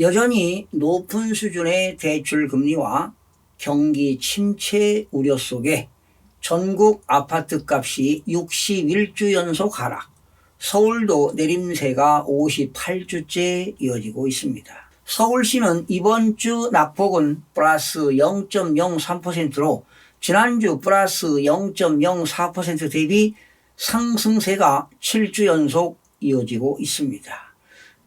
여전히 높은 수준의 대출 금리와 경기 침체 우려 속에 전국 아파트 값이 61주 연속 하락, 서울도 내림세가 58주째 이어지고 있습니다. 서울시는 이번 주 낙폭은 플러스 0.03%로 지난주 플러스 0.04% 대비 상승세가 7주 연속 이어지고 있습니다.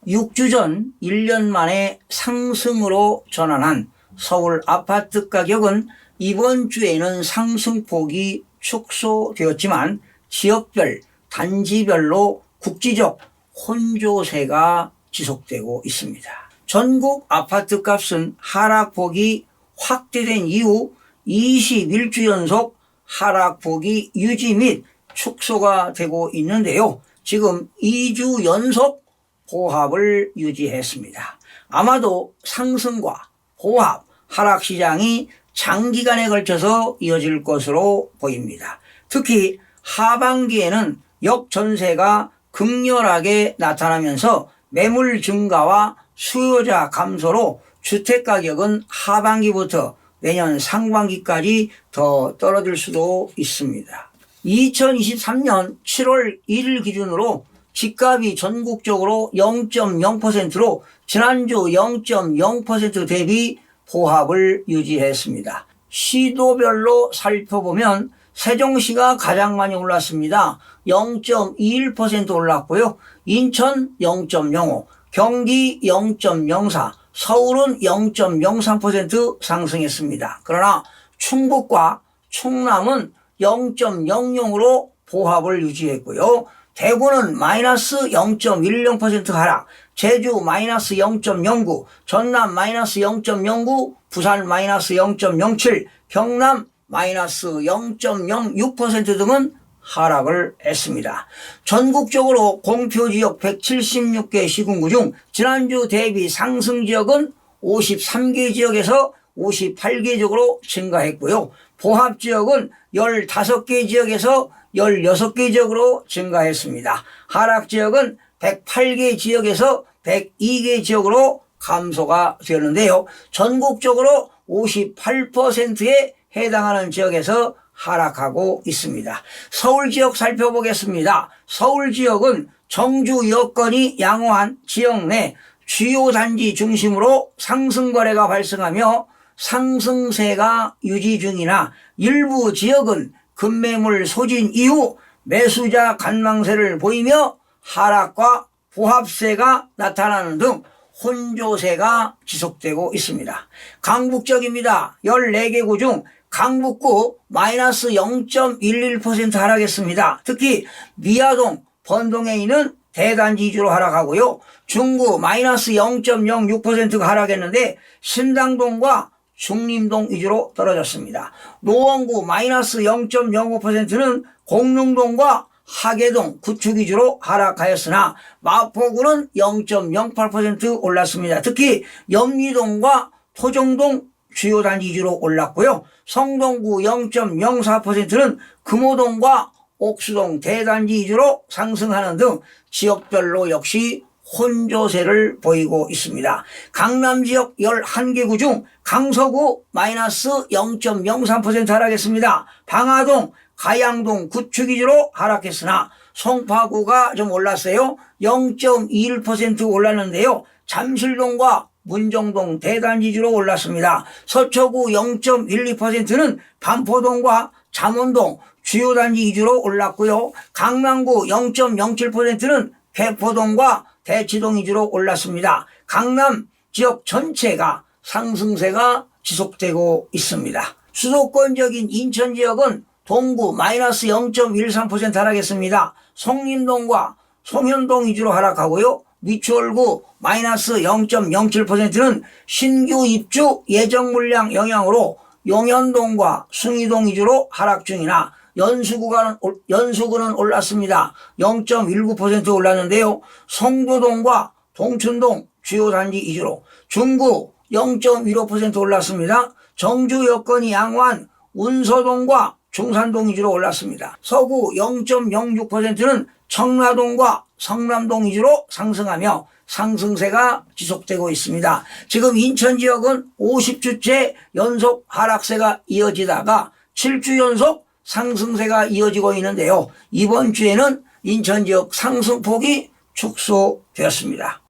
6주 전 1년 만에 상승으로 전환한 서울 아파트 가격은 이번 주에는 상승폭이 축소되었지만 지역별, 단지별로 국지적 혼조세가 지속되고 있습니다. 전국 아파트 값은 하락폭이 확대된 이후 21주 연속 하락폭이 유지 및 축소가 되고 있는데요. 지금 2주 연속 보합을 유지했습니다. 아마도 상승과 보합, 하락 시장이 장기간에 걸쳐서 이어질 것으로 보입니다. 특히 하반기에는 역전세가 극렬하게 나타나면서 매물 증가와 수요자 감소로 주택가격은 하반기부터 내년 상반기까지 더 떨어질 수도 있습니다. 2023년 7월 1일 기준으로 집값이 전국적으로 0.0%로 지난주 0.0% 대비 보합을 유지했습니다. 시도별로 살펴보면 세종시가 가장 많이 올랐습니다. 0.21% 올랐고요. 인천 0.05, 경기 0.04, 서울은 0.03% 상승했습니다. 그러나 충북과 충남은 0.00으로 보합을 유지했고요. 대구는 마이너스 0.10% 하락, 제주 마이너스 0.09, 전남 마이너스 0.09, 부산 마이너스 0.07, 경남 마이너스 0.06% 등은 하락을 했습니다. 전국적으로 공표지역 176개 시군구 중 지난주 대비 상승 지역은 53개 지역에서 58개 지역으로 증가했고요. 보합 지역은 15개 지역에서 16개 지역으로 증가했습니다. 하락 지역은 108개 지역에서 102개 지역으로 감소가 되었는데요. 전국적으로 58%에 해당하는 지역에서 하락하고 있습니다. 서울 지역 살펴보겠습니다. 서울 지역은 정주 여건이 양호한 지역 내 주요 단지 중심으로 상승 거래가 발생하며 상승세가 유지 중이나 일부 지역은 급매물 소진 이후 매수자 관망세를 보이며 하락과 보합세가 나타나는 등 혼조세가 지속되고 있습니다. 강북적입니다. 14개 구 중 강북구 마이너스 0.11% 하락했습니다. 특히 미아동, 번동에 있는 대단지 위주로 하락하고요. 중구 마이너스 0.06%가 하락했는데 신당동과 중림동 위주로 떨어졌습니다. 노원구 마이너스 0.05%는 공릉동과 하계동, 구축 위주로 하락하였으나 마포구는 0.08% 올랐습니다. 특히 염리동과 토종동 주요 단지 위주로 올랐고요. 성동구 0.04%는 금호동과 옥수동 대단지 위주로 상승하는 등 지역별로 역시 혼조세를 보이고 있습니다. 강남 지역 11개 구 중 강서구 마이너스 0.03% 하락했습니다. 방화동, 가양동, 구축 위주로 하락했으나 송파구가 좀 올랐어요. 0.21% 올랐는데요. 잠실동과 문정동 대단지 위주로 올랐습니다. 서초구 0.12%는 반포동과 잠원동 주요 단지 위주로 올랐고요. 강남구 0.07%는 개포동과 대치동 위주로 올랐습니다. 강남 지역 전체가 상승세가 지속되고 있습니다. 수도권적인 인천 지역은 동구 마이너스 0.13% 하락했습니다. 송림동과 송현동 위주로 하락하고요. 미추홀구 마이너스 0.07%는 신규 입주 예정 물량 영향으로 용현동과 숭이동 위주로 하락 중이나 연수구는 올랐습니다. 0.19% 올랐는데요. 송도동과 동춘동 주요 단지 위주로 중구 0.15% 올랐습니다. 정주 여건이 양호한 운서동과 중산동 위주로 올랐습니다. 서구 0.06%는 청라동과 성남동 위주로 상승하며 상승세가 지속되고 있습니다. 지금 인천 지역은 50주째 연속 하락세가 이어지다가 7주 연속 상승세가 이어지고 있는데요. 이번 주에는 인천 지역 상승폭이 축소되었습니다.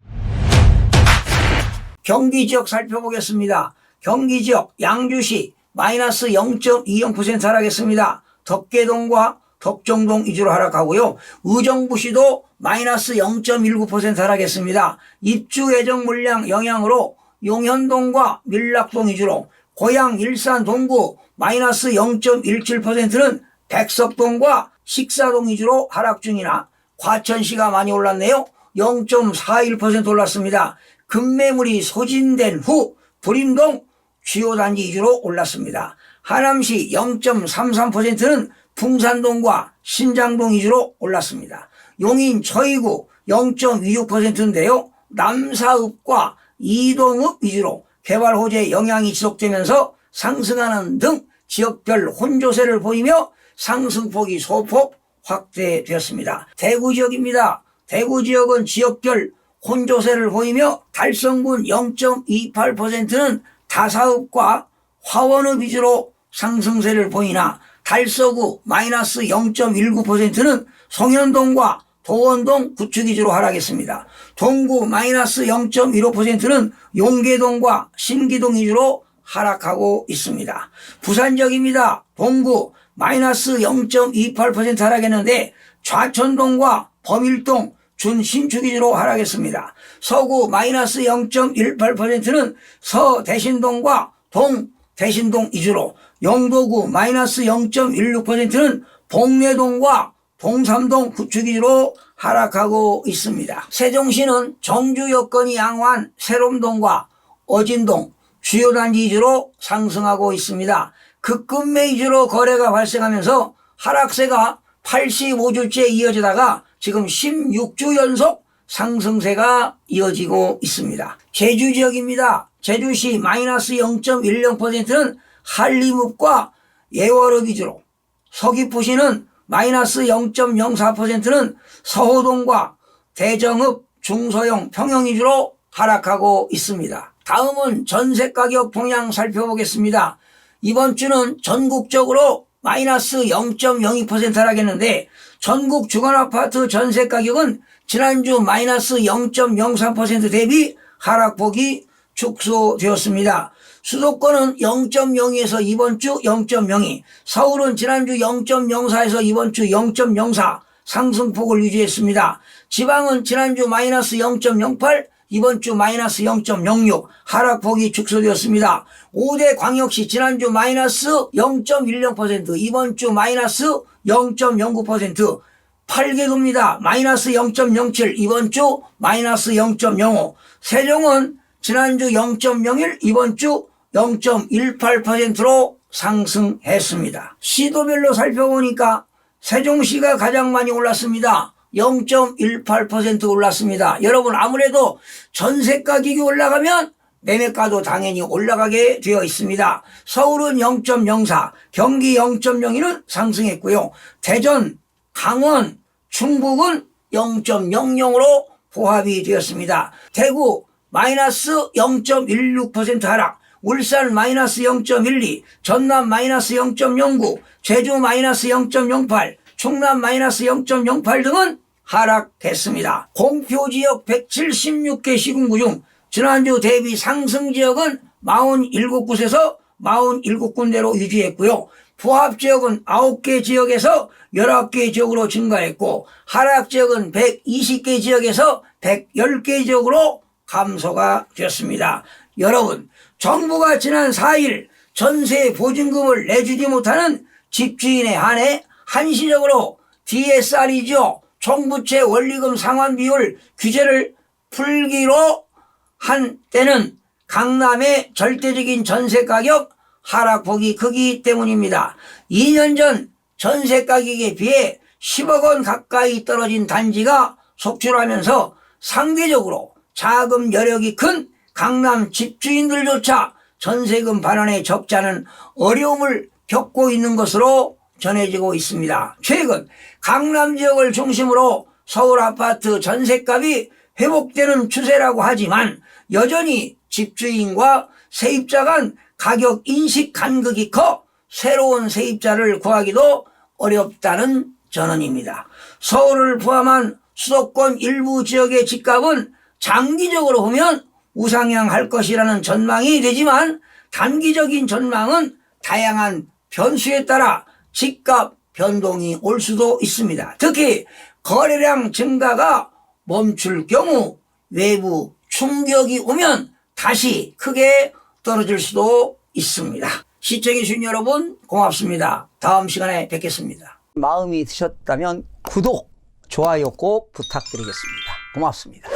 경기 지역 살펴보겠습니다. 경기 지역 양주시 마이너스 0.20% 하락했습니다. 덕계동과 덕정동 위주로 하락하고요. 의정부시도 마이너스 0.19% 하락했습니다. 입주 예정 물량 영향으로 용현동과 밀락동 위주로, 고양, 일산, 동구 마이너스 0.17%는 백석동과 식사동 위주로 하락 중이나 과천시가 많이 올랐네요. 0.41% 올랐습니다. 급매물이 소진된 후 불임동 주요 단지 위주로 올랐습니다. 하남시 0.33%는 풍산동과 신장동 위주로 올랐습니다. 용인 저희구 0.26%인데요. 남사읍과 이동읍 위주로 개발 호재의 영향이 지속되면서 상승하는 등 지역별 혼조세를 보이며 상승폭이 소폭 확대되었습니다. 대구 지역입니다. 대구 지역은 지역별 혼조세를 보이며 달성군 0.28%는 다사읍과 화원읍 위주로 상승세를 보이나 달서구 마이너스 0.19%는 송현동과 도원동 구축 위주로 하락했습니다. 동구 마이너스 0.15%는 용계동과 신기동 위주로 하락하고 있습니다. 부산 지역입니다. 동구 마이너스 0.28% 하락했는데 좌천동과 범일동 준신축 위주로 하락했습니다. 서구 마이너스 0.18%는 서대신동과 동대신동 위주로, 영도구 마이너스 0.16%는 봉내동과 동삼동 구축 위주로 하락하고 있습니다. 세종시는 정주 여건이 양호한 세롬동과 어진동 주요 단지 위주로 상승하고 있습니다. 급급매 위주로 거래가 발생하면서 하락세가 85주째 이어지다가 지금 16주 연속 상승세가 이어지고 있습니다. 제주 지역입니다. 제주시 마이너스 0.10%는 한림읍과 예월읍 위주로, 서귀포시는 마이너스 0.04%는 서호동과 대정읍, 중서영, 평영 위주로 하락하고 있습니다. 다음은 전세 가격 동향 살펴보겠습니다. 이번 주는 전국적으로 마이너스 0.02% 하락했는데 전국 주거아파트 전세 가격은 지난주 마이너스 0.03% 대비 하락폭이 축소되었습니다. 수도권은 0.02에서 이번 주 0.02, 서울은 지난주 0.04에서 이번 주 0.04 상승폭을 유지했습니다. 지방은 지난주 마이너스 0.08, 이번 주 마이너스 0.06 하락폭이 축소되었습니다. 5대 광역시 지난주 마이너스 0.10%, 이번 주 마이너스 0.09%, 8개도입니다. 마이너스 0.07, 이번 주 마이너스 0.05, 세종은 지난주 0.01, 이번 주 0.18%로 상승했습니다. 시도별로 살펴보니까 세종시가 가장 많이 올랐습니다. 0.18% 올랐습니다. 여러분, 아무래도 전세 가격이 올라가면 매매가도 당연히 올라가게 되어 있습니다. 서울은 0.04, 경기 0.02는 상승했고요. 대전, 강원, 충북은 0.00으로 포함이 되었습니다. 대구 마이너스 0.16% 하락, 울산 마이너스 0.12, 전남 마이너스 0.09, 제주 마이너스 0.08, 충남 마이너스 0.08 등은 하락했습니다. 공표지역 176개 시군구 중 지난주 대비 상승 지역은 47곳에서 47군데로 유지했고요. 포합 지역은 9개 지역에서 19개 지역으로 증가했고, 하락 지역은 120개 지역에서 110개 지역으로 감소가 되었습니다. 여러분, 정부가 지난 4일 전세 보증금을 내주지 못하는 집주인에 한해 한시적으로 DSR이죠. 총부채 원리금 상환 비율 규제를 풀기로 한 때는 강남의 절대적인 전세 가격 하락폭이 크기 때문입니다. 2년 전 전세 가격에 비해 10억 원 가까이 떨어진 단지가 속출하면서 상대적으로 자금 여력이 큰 강남 집주인들조차 전세금 반환에 적자는 어려움을 겪고 있는 것으로 전해지고 있습니다. 최근 강남 지역을 중심으로 서울 아파트 전세값이 회복되는 추세라고 하지만 여전히 집주인과 세입자 간 가격 인식 간극이 커 새로운 세입자를 구하기도 어렵다는 전언입니다. 서울을 포함한 수도권 일부 지역의 집값은 장기적으로 보면 우상향할 것이라는 전망이 되지만 단기적인 전망은 다양한 변수에 따라 집값 변동이 올 수도 있습니다. 특히 거래량 증가가 멈출 경우 외부 충격이 오면 다시 크게 떨어질 수도 있습니다. 시청해주신 여러분 고맙습니다. 다음 시간에 뵙겠습니다. 마음이 드셨다면 구독, 좋아요 꼭 부탁드리겠습니다. 고맙습니다.